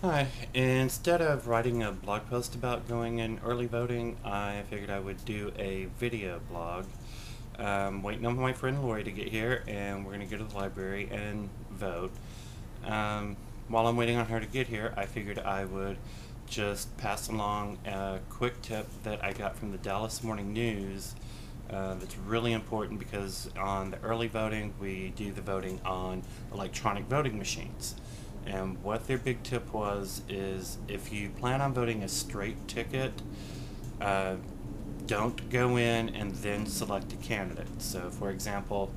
Hi. Instead of writing a blog post about going in early voting, I figured I would do a video blog. Waiting on my friend Lori to get here, and we're going to go to the library and vote. While I'm waiting on her to get here, I figured I would just pass along a quick tip that I got from the Dallas Morning News that's really important because on the early voting, we do the voting on electronic voting machines. And what their big tip was is if you plan on voting a straight ticket, uh, don't go in and then select a candidate. So, for example,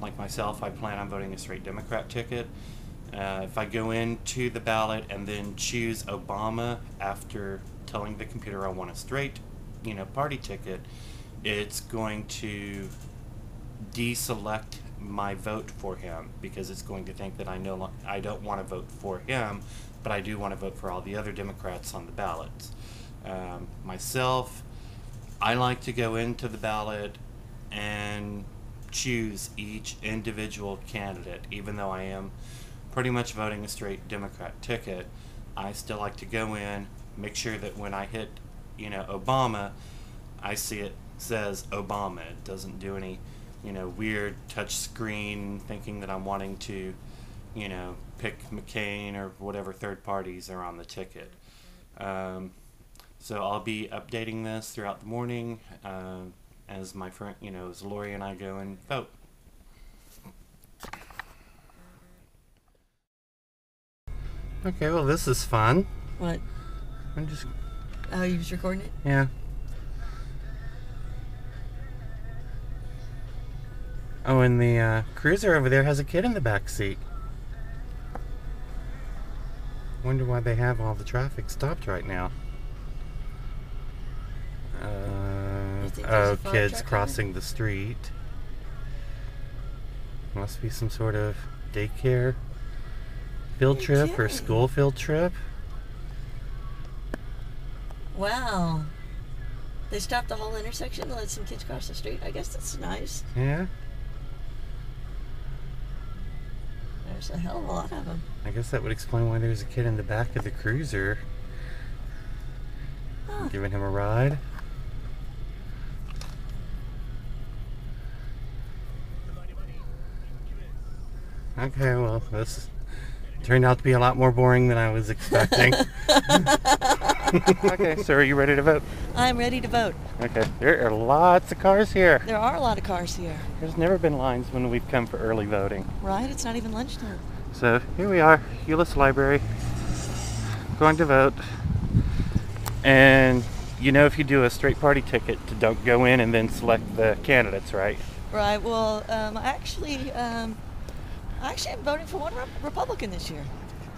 like myself, I plan on voting a straight Democrat ticket. If I go into the ballot and then choose Obama after telling the computer I want a straight, party ticket, it's going to deselect my vote for him because it's going to think that I don't want to vote for him, but I do want to vote for all the other Democrats on the ballots. Myself, I like to go into the ballot and choose each individual candidate, even though I am pretty much voting a straight Democrat ticket. I still like to go in, make sure that when I hit, Obama, I see it says Obama. It doesn't do any, weird touch screen thinking that I'm wanting to, pick McCain or whatever third parties are on the ticket. Um, so I'll be updating this throughout the morning as my friend, as Lori and I go and vote. Okay, well, this is fun. What? I'm just, Oh, you was recording it? yeah. Oh, and the cruiser over there has a kid in the back seat. Wonder why they have all the traffic stopped right now. You think there's a fire Kids truck crossing the street. Must be some sort of daycare field You're trip or kidding. school field trip. Wow. They stopped the whole intersection to let some kids cross the street. I guess that's nice. Yeah, There's a hell of a lot of them. I guess that would explain why there's a kid in the back of the cruiser Huh. giving him a ride. Okay, well, this turned out to be a lot more boring than I was expecting. Okay, so are you ready to vote? I'm ready to vote. Okay, there are lots of cars here. There are a lot of cars here, There's never been lines when we've come for early voting. right? It's not even lunchtime. So here we are, Euless Library, going to vote. And if you do a straight party ticket, to don't go in and then select the candidates, right? Right. Well, actually, I'm voting for one Republican this year.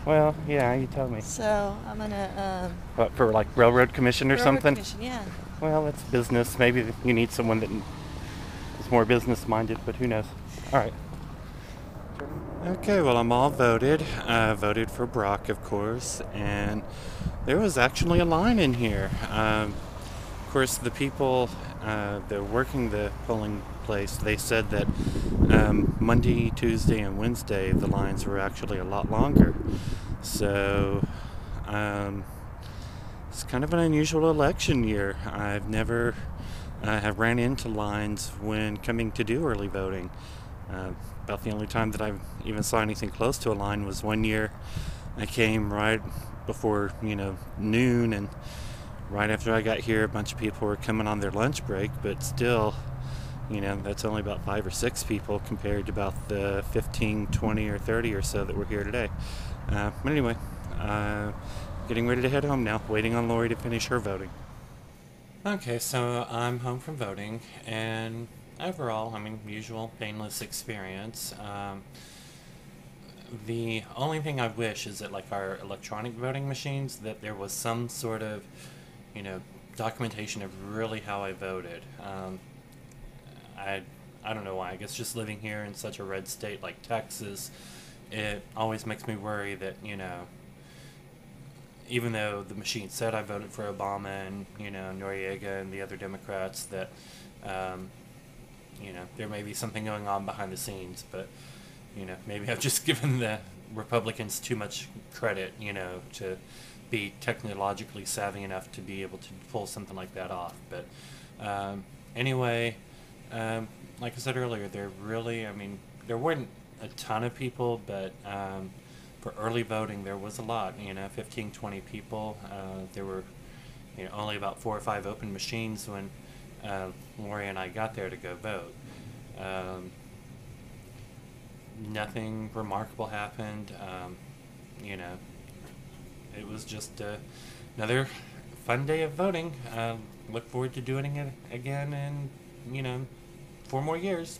Well, yeah, you tell me. So I'm gonna What, for like railroad commission or Railroad something? Commission, yeah. Well, it's business. Maybe you need someone that is more business minded, but who knows? All right. Okay, well, I'm all voted. Voted for Brock, of course, and there was actually a line in here. Of course, the people that are working the polling place, they said that Monday, Tuesday, and Wednesday the lines were actually a lot longer. So um, it's kind of an unusual election year. I've never have ran into lines when coming to do early voting. About the only time that I even saw anything close to a line was one year. I came right before noon, and right after I got here, a bunch of people were coming on their lunch break. But still, that's only about 5 or 6 people compared to about the 15, 20, or 30 or so that were here today. But anyway, getting ready to head home now, waiting on Lori to finish her voting. Okay, so I'm home from voting, and overall, usual painless experience. The only thing I wish is that, like our electronic voting machines, that there was some sort of, you know, documentation of really how I voted. I I don't know why. I guess just living here in such a red state like Texas, it always makes me worry that even though the machine said I voted for Obama and Noriega and the other Democrats, that um, there may be something going on behind the scenes, but maybe I've just given Republicans too much credit, to be technologically savvy enough to be able to pull something like that off. But anyway, like I said earlier, there weren't a ton of people, but for early voting, there was a lot, 15, 20 people. There were only about 4 or 5 open machines when Lori and I got there to go vote. Nothing remarkable happened. It was just another fun day of voting. Look forward to doing it again in 4 more years.